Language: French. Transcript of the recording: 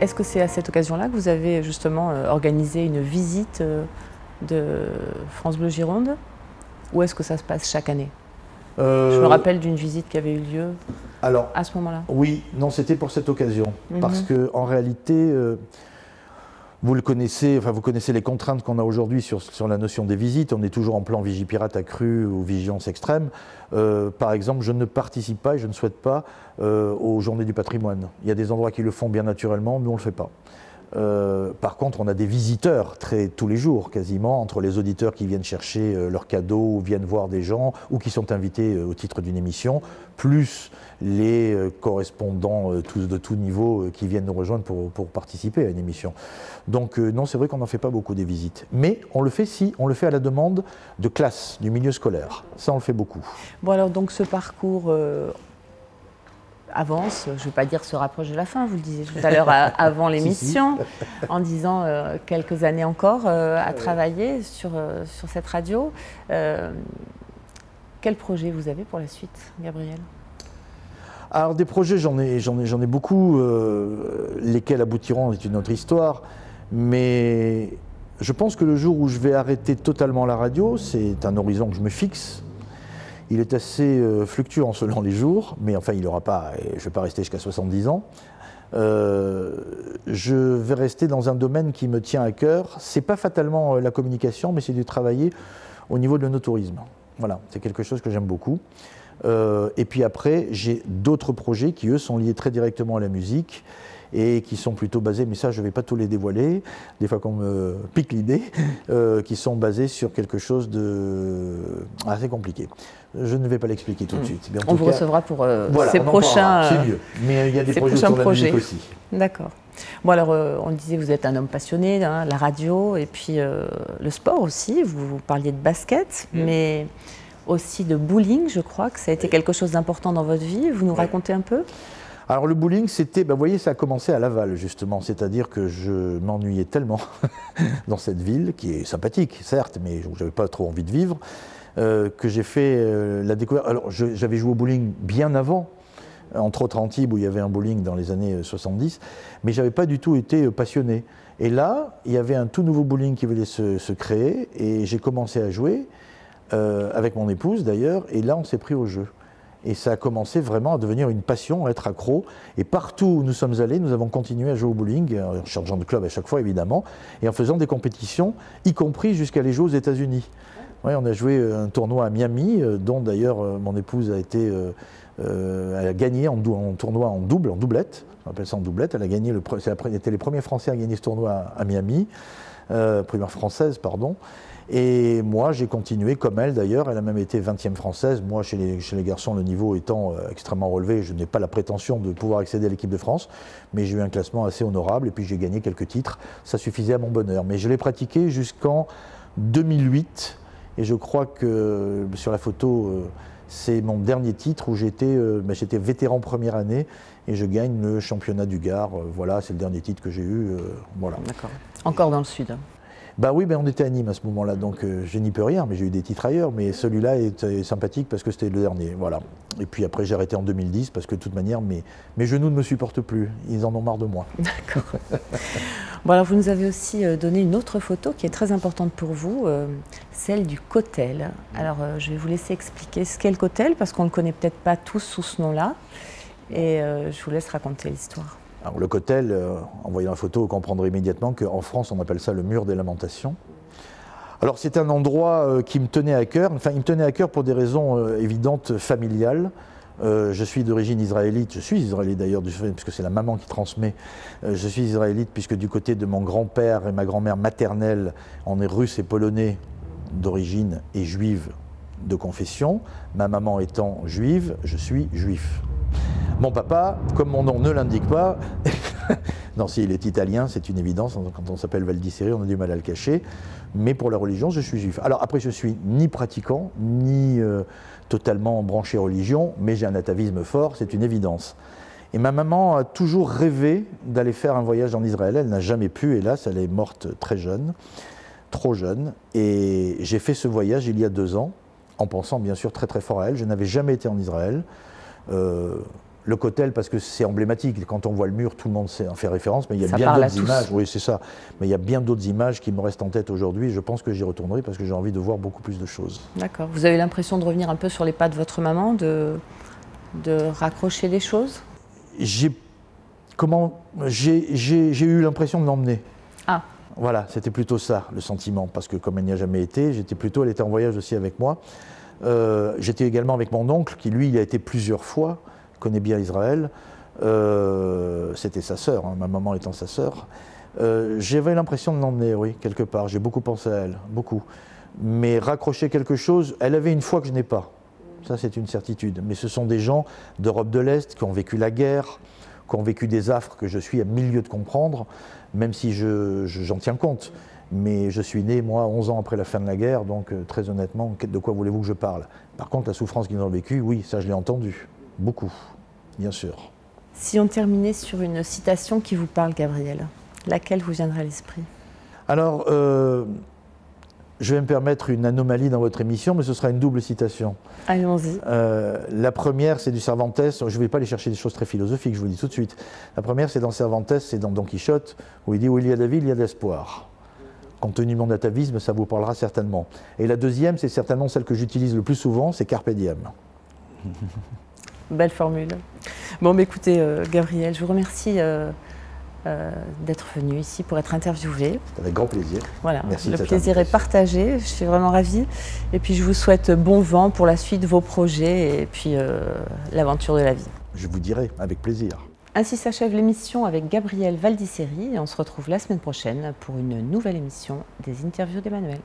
Est-ce que c'est à cette occasion-là que vous avez justement organisé une visite de France Bleu Gironde? Ou est-ce que ça se passe chaque année? Je me rappelle d'une visite qui avait eu lieu à ce moment-là. Oui, non, c'était pour cette occasion. Parce qu'en réalité, vous le connaissez, enfin vous connaissez les contraintes qu'on a aujourd'hui sur la notion des visites. On est toujours en plan Vigipirate accru ou vigilance extrême. Par exemple, je ne participe pas et je ne souhaite pas aux Journées du patrimoine. Il y a des endroits qui le font bien naturellement, nous on ne le fait pas. Par contre, on a des visiteurs tous les jours, quasiment, entre les auditeurs qui viennent chercher leurs cadeaux ou viennent voir des gens ou qui sont invités au titre d'une émission, plus les correspondants de tout niveau qui viennent nous rejoindre pour participer à une émission. Donc non, c'est vrai qu'on n'en fait pas beaucoup des visites. Mais on le fait on le fait à la demande de classes, du milieu scolaire. Ça, on le fait beaucoup. Bon alors donc ce parcours avance, je ne vais pas dire se rapproche de la fin, vous le disiez tout à l'heure avant l'émission, en disant quelques années encore à travailler sur cette radio. Quel projet vous avez pour la suite, Gabriel? Alors des projets, j'en ai beaucoup, lesquels aboutiront est une autre histoire, mais je pense que le jour où je vais arrêter totalement la radio, c'est un horizon que je me fixe. Il est assez fluctuant selon les jours, mais enfin, je ne vais pas rester jusqu'à 70 ans. Je vais rester dans un domaine qui me tient à cœur. Ce n'est pas fatalement la communication, mais c'est de travailler au niveau de l'œnotourisme. Voilà, c'est quelque chose que j'aime beaucoup. Et puis après, j'ai d'autres projets qui, eux, sont liés très directement à la musique et qui sont plutôt basés, mais ça je ne vais pas tous les dévoiler, des fois qu'on me pique l'idée, qui sont basés sur quelque chose de assez compliqué. Je ne vais pas l'expliquer tout de suite. On vous recevra pour ces prochains c'est mieux. Mais il y a des projets sur la musique aussi. D'accord. Bon alors, on le disait, vous êtes un homme passionné, hein, la radio et puis le sport aussi. Vous parliez de basket, mais aussi de bowling, je crois que ça a été quelque chose d'important dans votre vie. Vous nous racontez un peu? Alors le bowling, c'était, vous voyez, ça a commencé à Laval justement, c'est-à-dire que je m'ennuyais tellement dans cette ville, qui est sympathique certes, mais où je n'avais pas trop envie de vivre, que j'ai fait la découverte. Alors j'avais joué au bowling bien avant, entre autres à Antibes où il y avait un bowling dans les années 70, mais je n'avais pas du tout été passionné. Et là, il y avait un tout nouveau bowling qui venait se créer, et j'ai commencé à jouer, avec mon épouse d'ailleurs, et là on s'est pris au jeu. Et ça a commencé vraiment à devenir une passion, à être accro. Et partout où nous sommes allés, nous avons continué à jouer au bowling, en changeant de club à chaque fois évidemment, et en faisant des compétitions, y compris jusqu'à aller jouer aux États-Unis. Ouais, on a joué un tournoi à Miami, dont d'ailleurs mon épouse elle a gagné en tournoi en doublette, on appelle ça en doublette, elle était les premiers Français à gagner ce tournoi à Miami, première française, pardon. Et moi, j'ai continué, comme elle d'ailleurs, elle a même été 20e française. Moi, chez les garçons, le niveau étant extrêmement relevé, je n'ai pas la prétention de pouvoir accéder à l'équipe de France, mais j'ai eu un classement assez honorable et puis j'ai gagné quelques titres. Ça suffisait à mon bonheur. Mais je l'ai pratiqué jusqu'en 2008 et je crois que sur la photo, c'est mon dernier titre où j'étais vétéran première année et je gagne le championnat du Gard. Voilà, c'est le dernier titre que j'ai eu. Voilà. D'accord. Encore dans le sud? Bah oui, on était à Nîmes à ce moment-là, donc je n'y peux rien, mais j'ai eu des titres ailleurs, mais celui-là est sympathique parce que c'était le dernier, voilà. Et puis après j'ai arrêté en 2010 parce que de toute manière mes genoux ne me supportent plus, ils en ont marre de moi. D'accord. Bon alors vous nous avez aussi donné une autre photo qui est très importante pour vous, celle du Cotel. Alors je vais vous laisser expliquer ce qu'est le Cotel parce qu'on ne le connaît peut-être pas tous sous ce nom-là, et je vous laisse raconter l'histoire. Alors le Cotel, en voyant la photo, vous comprendrez immédiatement qu'en France, on appelle ça le mur des lamentations. Alors c'est un endroit qui me tenait à cœur, enfin il me tenait à cœur pour des raisons évidentes familiales. Je suis d'origine israélite, je suis israélite d'ailleurs, puisque c'est la maman qui transmet. Je suis israélite puisque du côté de mon grand-père et ma grand-mère maternelle, on est russe et polonais d'origine et juive de confession. Ma maman étant juive, je suis juif. Mon papa, comme mon nom ne l'indique pas, non, si il est italien, c'est une évidence, quand on s'appelle Valdiceri, on a du mal à le cacher, mais pour la religion, je suis juif. Alors après, je suis ni pratiquant, ni totalement branché religion, mais j'ai un atavisme fort, c'est une évidence. Et ma maman a toujours rêvé d'aller faire un voyage en Israël, elle n'a jamais pu, hélas, elle est morte très jeune, trop jeune, et j'ai fait ce voyage il y a 2 ans, en pensant bien sûr très très fort à elle, je n'avais jamais été en Israël. Le Kotel, parce que c'est emblématique. Quand on voit le mur, tout le monde en fait référence, mais il y a Ça bien parle à d'autres tous. images. Oui, c'est ça. Mais il y a bien d'autres images qui me restent en tête aujourd'hui. Je pense que j'y retournerai parce que j'ai envie de voir beaucoup plus de choses. D'accord. Vous avez l'impression de revenir un peu sur les pas de votre maman, de raccrocher les choses? J'ai eu l'impression de l'emmener. Ah, Voilà, c'était plutôt ça, le sentiment, parce que comme elle n'y a jamais été, elle était en voyage aussi avec moi. J'étais également avec mon oncle, qui lui, il a été plusieurs fois, connaît bien Israël. C'était sa sœur, hein, ma maman étant sa sœur. J'avais l'impression de l'emmener, oui, quelque part. J'ai beaucoup pensé à elle, beaucoup. Mais raccrocher quelque chose, elle avait une foi que je n'ai pas. Ça, c'est une certitude. Mais ce sont des gens d'Europe de l'Est qui ont vécu la guerre, qui ont vécu des affres que je suis à mille lieues de comprendre, même si j'en tiens compte. Mais je suis né, moi, 11 ans après la fin de la guerre, donc très honnêtement, de quoi voulez-vous que je parle? Par contre, la souffrance qu'ils ont vécue, oui, ça je l'ai entendu. Beaucoup, bien sûr. si on terminait sur une citation qui vous parle, Gabriel, laquelle vous viendrait à l'esprit? Alors, je vais me permettre une anomalie dans votre émission, mais ce sera une double citation. Allons-y. La première, c'est du Cervantes. Je ne vais pas aller chercher des choses très philosophiques, je vous le dis tout de suite. La première, c'est dans Cervantes, c'est dans Don Quichotte, où il dit « Où il y a de la vie, il y a de l'espoir ». Compte tenu de mon atavisme, ça vous parlera certainement. Et la deuxième, c'est certainement celle que j'utilise le plus souvent, c'est « Carpe diem ». Belle formule. Bon, bah, écoutez, Gabriel, je vous remercie d'être venu ici pour être interviewé. Avec grand plaisir. Voilà, Merci le de cette plaisir est invitation. partagé, je suis vraiment ravie. Et puis je vous souhaite bon vent pour la suite de vos projets et puis l'aventure de la vie. Je vous dirai, avec plaisir. Ainsi s'achève l'émission avec Gabriel Valdiceri et on se retrouve la semaine prochaine pour une nouvelle émission des interviews d'Emmanuel.